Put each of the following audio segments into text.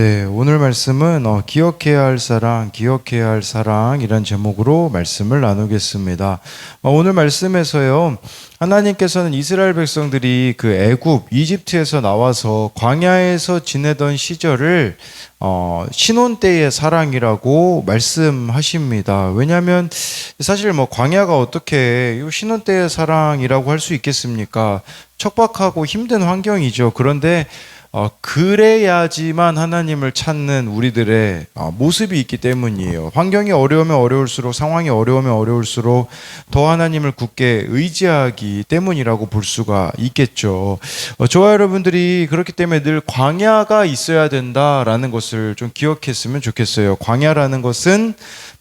네, 오늘 말씀은 기억해야 할 사랑, 기억해야 할 사랑 이란 제목으로 말씀을 나누겠습니다. 오늘 말씀에서요, 하나님께서는 이스라엘 백성들이 그 애굽, 이집트에서 나와서 광야에서 지내던 시절을 신혼 때의 사랑이라고 말씀하십니다. 왜냐하면 사실 광야가 어떻게 신혼 때의 사랑이라고 할 수 있겠습니까? 척박하고 힘든 환경이죠. 그런데 그래야지만 하나님을 찾는 우리들의 모습이 있기 때문이에요. 환경이 어려우면 어려울수록, 상황이 어려우면 어려울수록 더 하나님을 굳게 의지하기 때문이라고 볼 수가 있겠죠. 저와 여러분들이 그렇기 때문에 늘 광야가 있어야 된다라는 것을 좀 기억했으면 좋겠어요. 광야라는 것은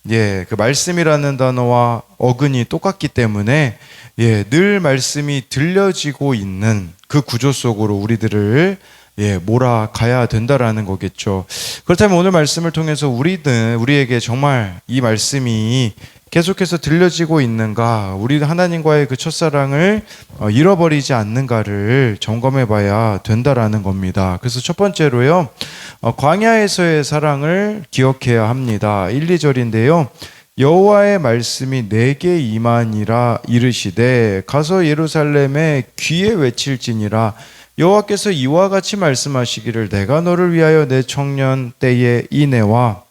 그 말씀이라는 단어와 어근이 똑같기 때문에 늘 말씀이 들려지고 있는 그 구조 속으로 우리들을 몰아가야 된다라는 거겠죠. 그렇다면 오늘 말씀을 통해서 우리에게 정말 이 말씀이 계속해서 들려지고 있는가, 우리 하나님과의 그 첫사랑을 잃어버리지 않는가를 점검해 봐야 된다라는 겁니다. 그래서 첫 번째로요, 광야에서의 사랑을 기억해야 합니다. 1, 2절인데요. 여호와의 말씀이 내게 임하니라 이르시되 가서 예루살렘에 귀에 외칠지니라. 여호와께서 이와 같이 말씀하시기를 내가 너를 위하여 내 청년 때의 인애와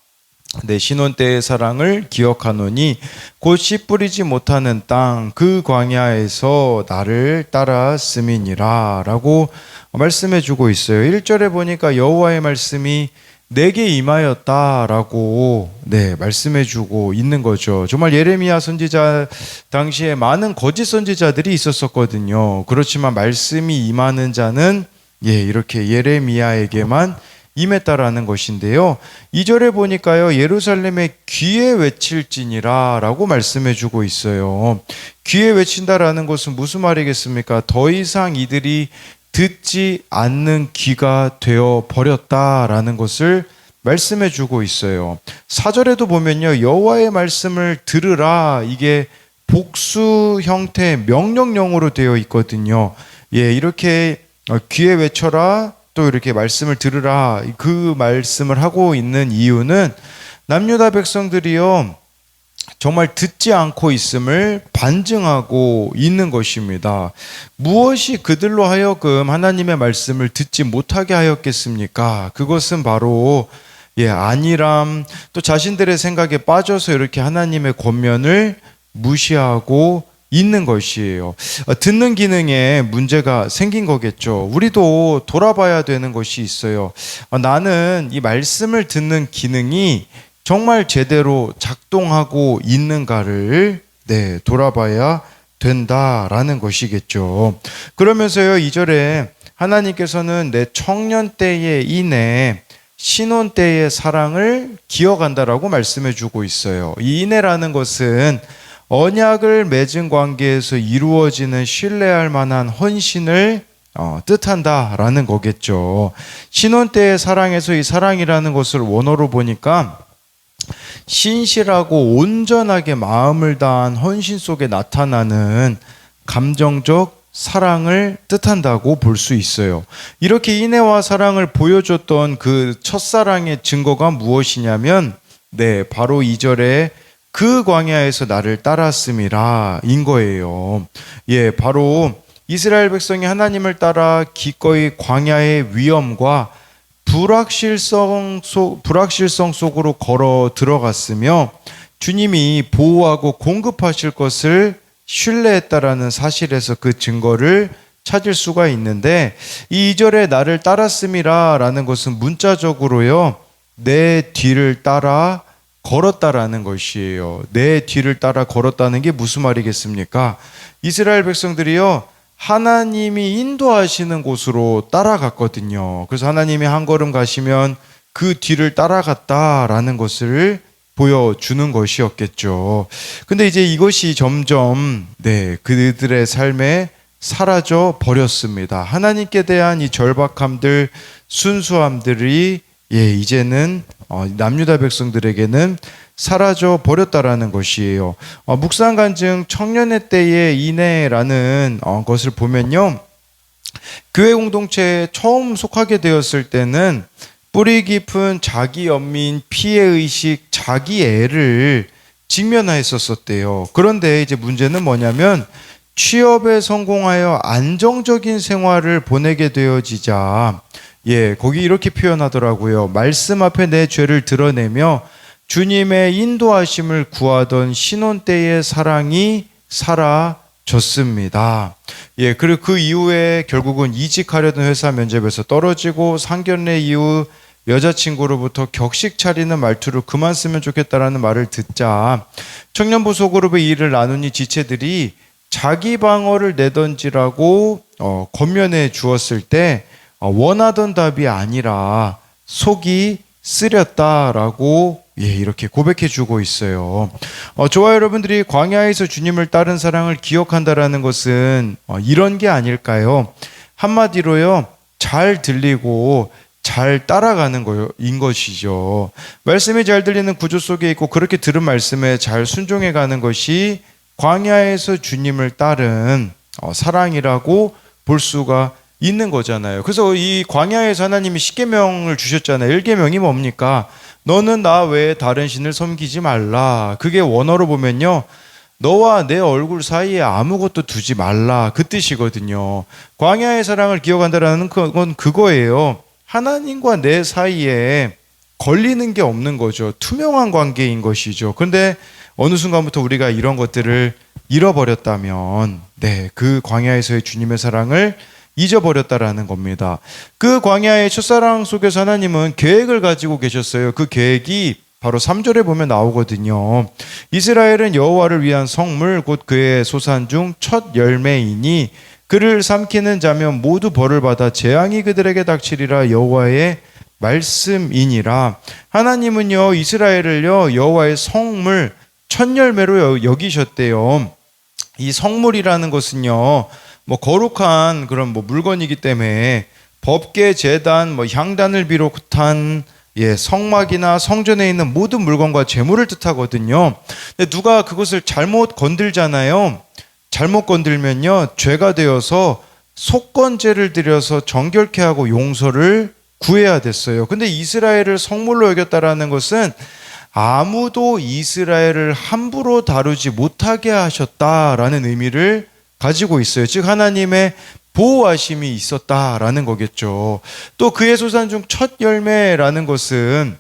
내 신혼 때의 사랑을 기억하노니 곧 씨 뿌리지 못하는 땅 그 광야에서 나를 따랐음이니라 라고 말씀해 주고 있어요. 1절에 보니까 여호와의 말씀이 내게 임하였다라고 말씀해 주고 있는 거죠. 정말 예레미야 선지자 당시에 많은 거짓 선지자들이 있었거든요. 그렇지만 말씀이 임하는 자는 이렇게 예레미야에게만 임했다라는 것인데요. 2절에 보니까요, 예루살렘의 귀에 외칠지니라 라고 말씀해 주고 있어요. 귀에 외친다라는 것은 무슨 말이겠습니까? 더 이상 이들이 듣지 않는 귀가 되어 버렸다라는 것을 말씀해 주고 있어요. 4절에도 보면요, 여호와의 말씀을 들으라, 이게 복수 형태 명령형으로 되어 있거든요. 이렇게 귀에 외쳐라, 또 이렇게 말씀을 들으라, 그 말씀을 하고 있는 이유는 남유다 백성들이요, 정말 듣지 않고 있음을 반증하고 있는 것입니다. 무엇이 그들로 하여금 하나님의 말씀을 듣지 못하게 하였겠습니까? 그것은 바로 안일함, 또 자신들의 생각에 빠져서 이렇게 하나님의 권면을 무시하고 있는 것이에요. 듣는 기능에 문제가 생긴 거겠죠. 우리도 돌아봐야 되는 것이 있어요. 나는 이 말씀을 듣는 기능이 정말 제대로 작동하고 있는가를 돌아봐야 된다라는 것이겠죠. 그러면서요, 2절에 하나님께서는 내 청년 때의 인애, 신혼 때의 사랑을 기억한다라고 말씀해 주고 있어요. 이 인애라는 것은 언약을 맺은 관계에서 이루어지는 신뢰할 만한 헌신을 뜻한다라는 거겠죠. 신혼 때의 사랑에서 이 사랑이라는 것을 원어로 보니까 신실하고 온전하게 마음을 다한 헌신 속에 나타나는 감정적 사랑을 뜻한다고 볼 수 있어요. 이렇게 인애와 사랑을 보여줬던 그 첫사랑의 증거가 무엇이냐면 바로 2절에 그 광야에서 나를 따랐음이라 인 거예요. 바로 이스라엘 백성이 하나님을 따라 기꺼이 광야의 위험과 불확실성 속으로 걸어 들어갔으며 주님이 보호하고 공급하실 것을 신뢰했다라는 사실에서 그 증거를 찾을 수가 있는데, 이 2절에 나를 따랐음이라 라는 것은 문자적으로요, 내 뒤를 따라 걸었다라는 것이에요. 내 뒤를 따라 걸었다는 게 무슨 말이겠습니까? 이스라엘 백성들이요, 하나님이 인도하시는 곳으로 따라갔거든요. 그래서 하나님이 한 걸음 가시면 그 뒤를 따라갔다라는 것을 보여주는 것이었겠죠. 근데 이제 이것이 점점 그들의 삶에 사라져 버렸습니다. 하나님께 대한 이 절박함들, 순수함들이 이제는 남유다 백성들에게는 사라져 버렸다라는 것이에요. 묵상 간증 청년의 때의 인애라는 것을 보면요, 교회 공동체에 처음 속하게 되었을 때는 뿌리 깊은 자기 연민, 피해 의식, 자기 애를 직면하였었대요. 그런데 이제 문제는 뭐냐면 취업에 성공하여 안정적인 생활을 보내게 되어지자, 거기 이렇게 표현하더라고요. 말씀 앞에 내 죄를 드러내며 주님의 인도하심을 구하던 신혼 때의 사랑이 사라졌습니다. 그리고 그 이후에 결국은 이직하려던 회사 면접에서 떨어지고 상견례 이후 여자친구로부터 격식 차리는 말투를 그만 쓰면 좋겠다라는 말을 듣자 청년부 소그룹의 일을 나누니 지체들이 자기 방어를 내던지라고 권면해 주었을 때 원하던 답이 아니라 속이 쓰렸다라고 이렇게 고백해 주고 있어요. 저와 여러분들이 광야에서 주님을 따른 사랑을 기억한다라는 것은 이런 게 아닐까요? 한마디로요, 잘 들리고 잘 따라가는 거인 것이죠. 말씀이 잘 들리는 구조 속에 있고 그렇게 들은 말씀에 잘 순종해 가는 것이 광야에서 주님을 따른 사랑이라고 볼 수가 있는 거잖아요. 그래서 이 광야에서 하나님이 10계명을 주셨잖아요. 1계명이 뭡니까? 너는 나 외에 다른 신을 섬기지 말라. 그게 원어로 보면요, 너와 내 얼굴 사이에 아무것도 두지 말라, 그 뜻이거든요. 광야의 사랑을 기억한다라는 건 그거예요. 하나님과 내 사이에 걸리는 게 없는 거죠. 투명한 관계인 것이죠. 그런데 어느 순간부터 우리가 이런 것들을 잃어버렸다면 그 광야에서의 주님의 사랑을 잊어버렸다라는 겁니다. 그 광야의 첫사랑 속에서 하나님은 계획을 가지고 계셨어요. 그 계획이 바로 3절에 보면 나오거든요. 이스라엘은 여호와를 위한 성물 곧 그의 소산 중 첫 열매이니 그를 삼키는 자면 모두 벌을 받아 재앙이 그들에게 닥치리라. 여호와의 말씀이니라. 하나님은요, 이스라엘을요, 여호와의 성물 첫 열매로 여기셨대요. 이 성물이라는 것은요, 거룩한 그런 물건이기 때문에 법궤, 제단, 향단을 비롯한 성막이나 성전에 있는 모든 물건과 재물을 뜻하거든요. 근데 누가 그것을 잘못 건들잖아요. 잘못 건들면요, 죄가 되어서 속건제를 드려서 정결케 하고 용서를 구해야 됐어요. 근데 이스라엘을 성물로 여겼다라는 것은 아무도 이스라엘을 함부로 다루지 못하게 하셨다라는 의미를 가지고 있어요. 즉 하나님의 보호하심이 있었다라는 거겠죠. 또 그의 소산 중 첫 열매라는 것은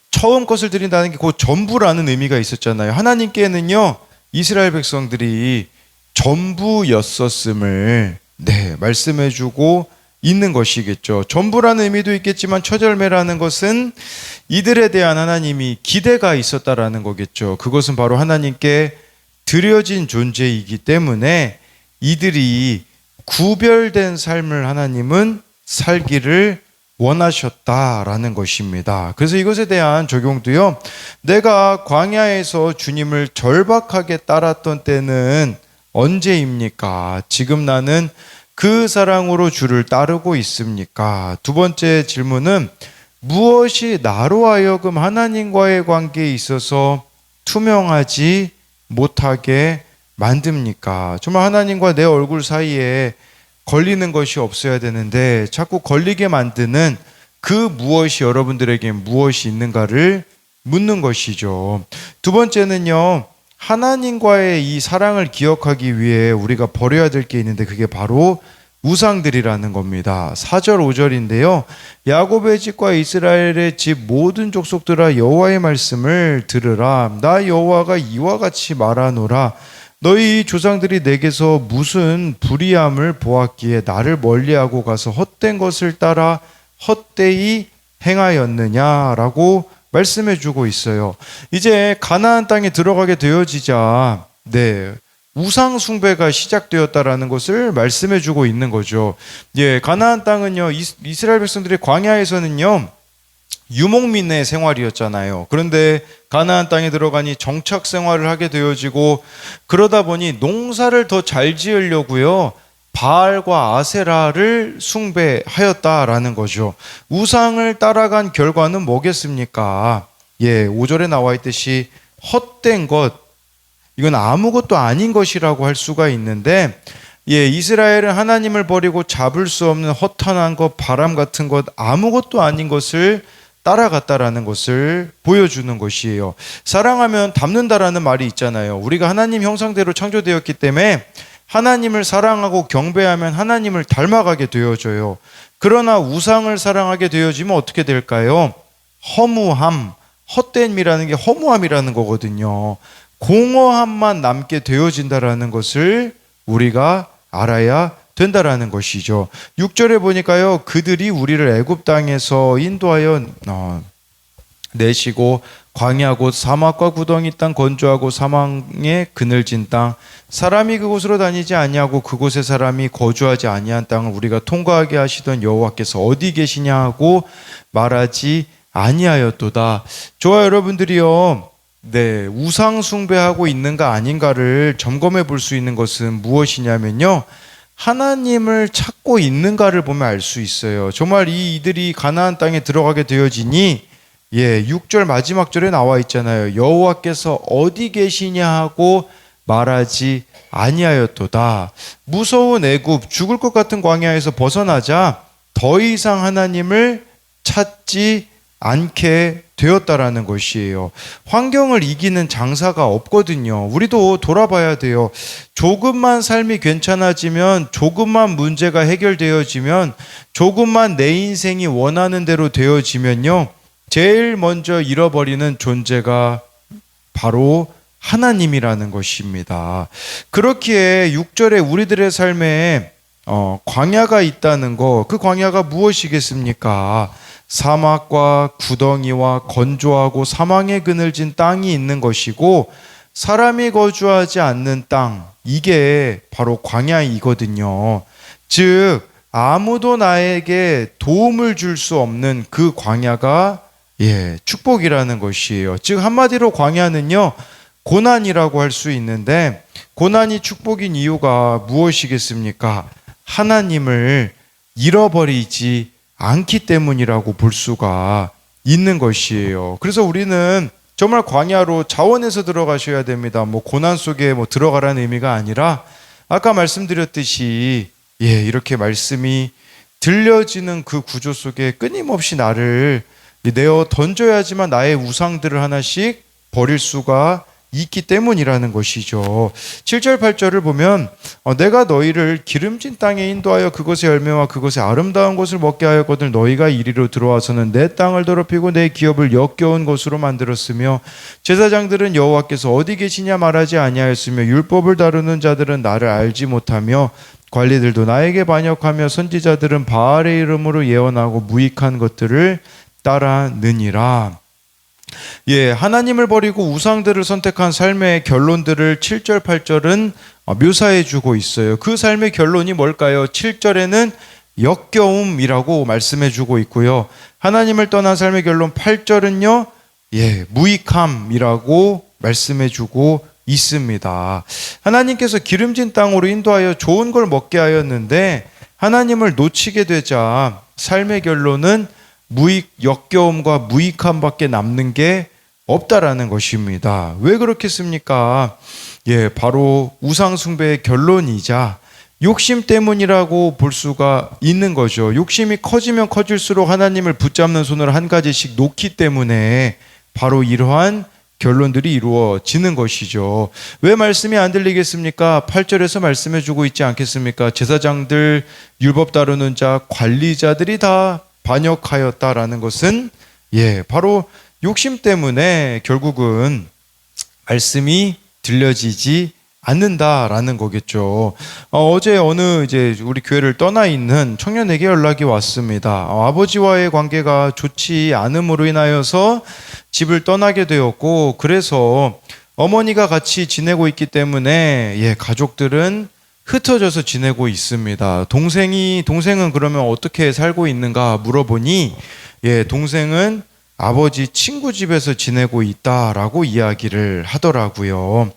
처음 것을 드린다는 게 곧 전부라는 의미가 있었잖아요. 하나님께는요, 이스라엘 백성들이 전부였었음을 말씀해주고 있는 것이겠죠. 전부라는 의미도 있겠지만 첫 열매라는 것은 이들에 대한 하나님이 기대가 있었다라는 거겠죠. 그것은 바로 하나님께 드려진 존재이기 때문에 이들이 구별된 삶을 하나님은 살기를 원하셨다라는 것입니다. 그래서 이것에 대한 적용도요, 내가 광야에서 주님을 절박하게 따랐던 때는 언제입니까? 지금 나는 그 사랑으로 주를 따르고 있습니까? 두 번째 질문은 무엇이 나로 하여금 하나님과의 관계에 있어서 투명하지 못하게 만듭니까? 정말 하나님과 내 얼굴 사이에 걸리는 것이 없어야 되는데 자꾸 걸리게 만드는 그 무엇이 여러분들에게 무엇이 있는가를 묻는 것이죠. 두 번째는요, 하나님과의 이 사랑을 기억하기 위해 우리가 버려야 될 게 있는데 그게 바로 우상들이라는 겁니다. 4절 5절인데요. 야곱의 집과 이스라엘의 집 모든 족속들아 여호와의 말씀을 들으라. 나 여호와가 이와 같이 말하노라. 너희 조상들이 내게서 무슨 불의함을 보았기에 나를 멀리하고 가서 헛된 것을 따라 헛되이 행하였느냐라고 말씀해 주고 있어요. 이제 가나안 땅에 들어가게 되어지자 우상 숭배가 시작되었다라는 것을 말씀해 주고 있는 거죠. 가나안 땅은요, 이스라엘 백성들의 광야에서는요, 유목민의 생활이었잖아요. 그런데 가나안 땅에 들어가니 정착 생활을 하게 되어지고 그러다 보니 농사를 더 잘 지으려고요, 바알과 아세라를 숭배하였다라는 거죠. 우상을 따라간 결과는 뭐겠습니까? 5절에 나와 있듯이 헛된 것, 이건 아무것도 아닌 것이라고 할 수가 있는데 예, 이스라엘은 하나님을 버리고 잡을 수 없는 허탄한 것, 바람 같은 것, 아무것도 아닌 것을 따라갔다라는 것을 보여주는 것이에요. 사랑하면 닮는다라는 말이 있잖아요. 우리가 하나님 형상대로 창조되었기 때문에 하나님을 사랑하고 경배하면 하나님을 닮아가게 되어져요. 그러나 우상을 사랑하게 되어지면 어떻게 될까요? 허무함, 헛됨이라는 게 허무함이라는 거거든요. 공허함만 남게 되어진다라는 것을 우리가 알아야 된다라는 것이죠. 6절에 보니까요, 그들이 우리를 애굽 땅에서 인도하여 내시고 광야 곧 사막과 구덩이 땅, 건조하고 사망의 그늘진 땅, 사람이 그곳으로 다니지 아니하고 그곳에 사람이 거주하지 아니한 땅을 우리가 통과하게 하시던 여호와께서 어디 계시냐 하고 말하지 아니하였도다. 저와 여러분들이요, 네, 우상 숭배하고 있는가 아닌가를 점검해 볼 수 있는 것은 무엇이냐면요, 하나님을 찾고 있는가를 보면 알 수 있어요. 정말 이들이 가나안 땅에 들어가게 되어지니, 예, 6절 마지막 절에 나와 있잖아요. 여호와께서 어디 계시냐 하고 말하지 아니하였도다. 무서운 애굽, 죽을 것 같은 광야에서 벗어나자 더 이상 하나님을 찾지 않게 되었다라는 것이에요. 환경을 이기는 장사가 없거든요. 우리도 돌아봐야 돼요. 조금만 삶이 괜찮아지면, 조금만 문제가 해결되어지면, 조금만 내 인생이 원하는 대로 되어지면요, 제일 먼저 잃어버리는 존재가 바로 하나님이라는 것입니다. 그렇기에 6절에 우리들의 삶에 광야가 있다는 거, 그 광야가 무엇이겠습니까? 사막과 구덩이와 건조하고 사망의 그늘진 땅이 있는 것이고, 사람이 거주하지 않는 땅, 이게 바로 광야이거든요. 즉 아무도 나에게 도움을 줄 수 없는 그 광야가, 예, 축복이라는 것이에요. 즉 한마디로 광야는요, 고난이라고 할 수 있는데, 고난이 축복인 이유가 무엇이겠습니까? 하나님을 잃어버리지 않기 때문이라고 볼 수가 있는 것이에요. 그래서 우리는 정말 광야로 자원해서 들어가셔야 됩니다. 고난 속에 들어가라는 의미가 아니라, 아까 말씀드렸듯이, 예, 이렇게 말씀이 들려지는 그 구조 속에 끊임없이 나를 내어 던져야지만 나의 우상들을 하나씩 버릴 수가 있기 때문이라는 것이죠. 7절 8절을 보면 내가 너희를 기름진 땅에 인도하여 그것의 열매와 그것의 아름다운 것을 먹게 하였거든 너희가 이리로 들어와서는 내 땅을 더럽히고 내 기업을 역겨운 것으로 만들었으며 제사장들은 여호와께서 어디 계시냐 말하지 아니하였으며 율법을 다루는 자들은 나를 알지 못하며 관리들도 나에게 반역하며 선지자들은 바알의 이름으로 예언하고 무익한 것들을 따라느니라. 예, 하나님을 버리고 우상들을 선택한 삶의 결론들을 7절, 8절은 묘사해 주고 있어요. 그 삶의 결론이 뭘까요? 7절에는 역겨움이라고 말씀해 주고 있고요. 하나님을 떠난 삶의 결론 8절은요, 예, 무익함이라고 말씀해 주고 있습니다. 하나님께서 기름진 땅으로 인도하여 좋은 걸 먹게 하였는데 하나님을 놓치게 되자 삶의 결론은 역겨움과 무익함밖에 남는 게 없다라는 것입니다. 왜 그렇겠습니까? 예, 바로 우상 숭배의 결론이자 욕심 때문이라고 볼 수가 있는 거죠. 욕심이 커지면 커질수록 하나님을 붙잡는 손을 한 가지씩 놓기 때문에 바로 이러한 결론들이 이루어지는 것이죠. 왜 말씀이 안 들리겠습니까? 8절에서 말씀해 주고 있지 않겠습니까? 제사장들, 율법 다루는 자, 관리자들이 다 반역하였다라는 것은, 예, 바로 욕심 때문에 결국은 말씀이 들려지지 않는다라는 거겠죠. 어제 어느 우리 교회를 떠나 있는 청년에게 연락이 왔습니다. 아버지와의 관계가 좋지 않음으로 인하여서 집을 떠나게 되었고, 그래서 어머니가 같이 지내고 있기 때문에, 예, 가족들은 흩어져서 지내고 있습니다. 동생은 그러면 어떻게 살고 있는가 물어보니, 예, 동생은 아버지 친구 집에서 지내고 있다라고 이야기를 하더라고요.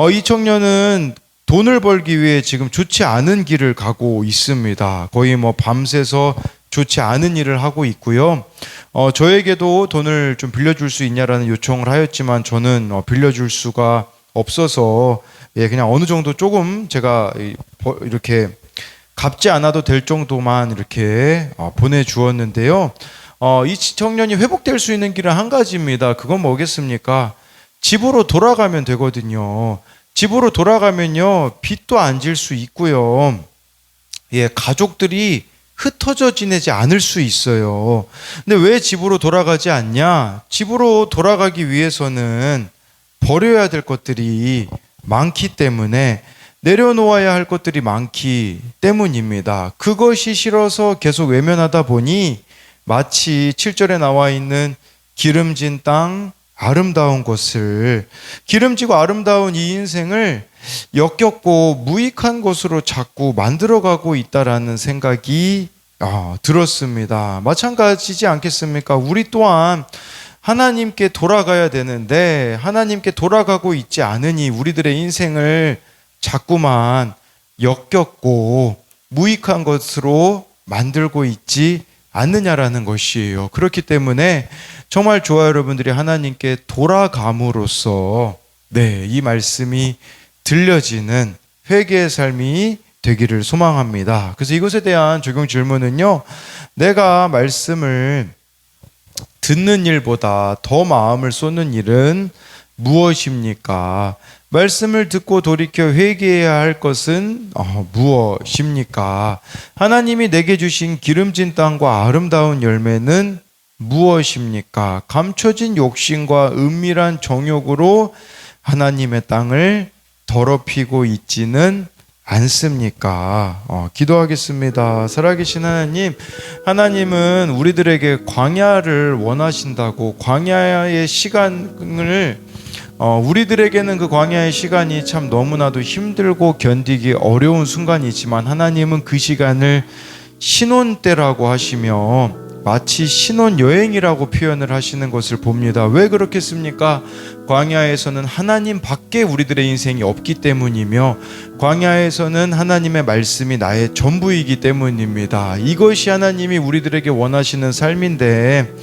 이 청년은 돈을 벌기 위해 지금 좋지 않은 길을 가고 있습니다. 거의 밤새서 좋지 않은 일을 하고 있고요. 저에게도 돈을 좀 빌려줄 수 있냐라는 요청을 하였지만 저는 빌려줄 수가 없어서 그냥 어느 정도 조금 제가 이렇게 갚지 않아도 될 정도만 이렇게 보내주었는데요. 이 청년이 회복될 수 있는 길은 한 가지입니다. 그건 뭐겠습니까? 집으로 돌아가면 되거든요. 집으로 돌아가면요, 빚도 안 질 수 있고요. 가족들이 흩어져 지내지 않을 수 있어요. 근데 왜 집으로 돌아가지 않냐? 집으로 돌아가기 위해서는 버려야 될 것들이 많기 때문에, 내려놓아야 할 것들이 많기 때문입니다. 그것이 싫어서 계속 외면하다 보니 마치 7절에 나와 있는 기름진 땅, 아름다운 것을, 기름지고 아름다운 이 인생을 역겹고 무익한 것으로 자꾸 만들어가고 있다라는 생각이 들었습니다. 마찬가지지 않겠습니까? 우리 또한 하나님께 돌아가야 되는데 하나님께 돌아가고 있지 않으니 우리들의 인생을 자꾸만 역겹고 무익한 것으로 만들고 있지 않느냐라는 것이에요. 그렇기 때문에 정말 좋아요, 여러분들이 하나님께 돌아감으로써 이 말씀이 들려지는 회개의 삶이 되기를 소망합니다. 그래서 이것에 대한 적용 질문은요, 내가 말씀을 듣는 일보다 더 마음을 쏟는 일은 무엇입니까? 말씀을 듣고 돌이켜 회개해야 할 것은 무엇입니까? 하나님이 내게 주신 기름진 땅과 아름다운 열매는 무엇입니까? 감춰진 욕심과 은밀한 정욕으로 하나님의 땅을 더럽히고 있지는 않습니까? 기도하겠습니다. 살아계신 하나님, 하나님은 우리들에게 광야를 원하신다고, 광야의 시간을 우리들에게는 그 광야의 시간이 참 너무나도 힘들고 견디기 어려운 순간이지만 하나님은 그 시간을 신혼 때라고 하시며 마치 신혼 여행이라고 표현을 하시는 것을 봅니다. 왜 그렇겠습니까? 광야에서는 하나님 밖에 우리들의 인생이 없기 때문이며 광야에서는 하나님의 말씀이 나의 전부이기 때문입니다. 이것이 하나님이 우리들에게 원하시는 삶인데,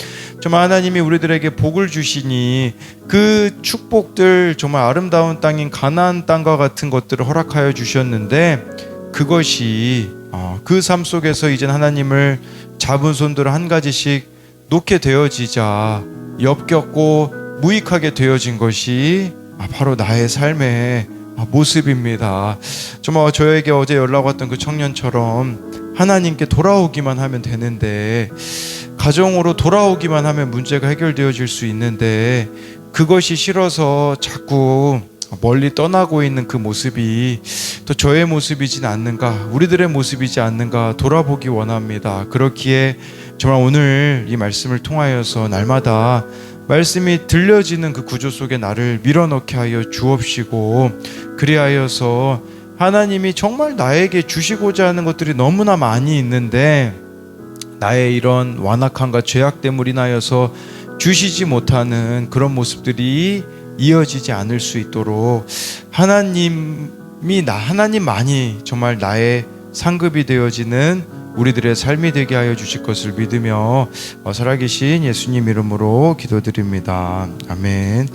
정말 하나님이 우리들에게 복을 주시니 그 축복들, 정말 아름다운 땅인 가나안 땅과 같은 것들을 허락하여 주셨는데, 그것이 그 삶 속에서 이젠 하나님을 잡은 손들을 한 가지씩 놓게 되어지자 역겹고 무익하게 되어진 것이 바로 나의 삶의 모습입니다. 정말 저에게 어제 연락 왔던 그 청년처럼 하나님께 돌아오기만 하면 되는데, 가정으로 돌아오기만 하면 문제가 해결되어질 수 있는데, 그것이 싫어서 자꾸 멀리 떠나고 있는 그 모습이 또 저의 모습이진 않는가, 우리들의 모습이지 않는가 돌아보기 원합니다. 그렇기에 정말 오늘 이 말씀을 통하여서 날마다 말씀이 들려지는 그 구조 속에 나를 밀어넣게 하여 주옵시고, 그리하여서 하나님이 정말 나에게 주시고자 하는 것들이 너무나 많이 있는데 나의 이런 완악함과 죄악됨으로 인하여서 주시지 못하는 그런 모습들이 이어지지 않을 수 있도록 하나님만이 정말 나의 상급이 되어지는 우리들의 삶이 되게 하여 주실 것을 믿으며 살아계신 예수님 이름으로 기도드립니다. 아멘.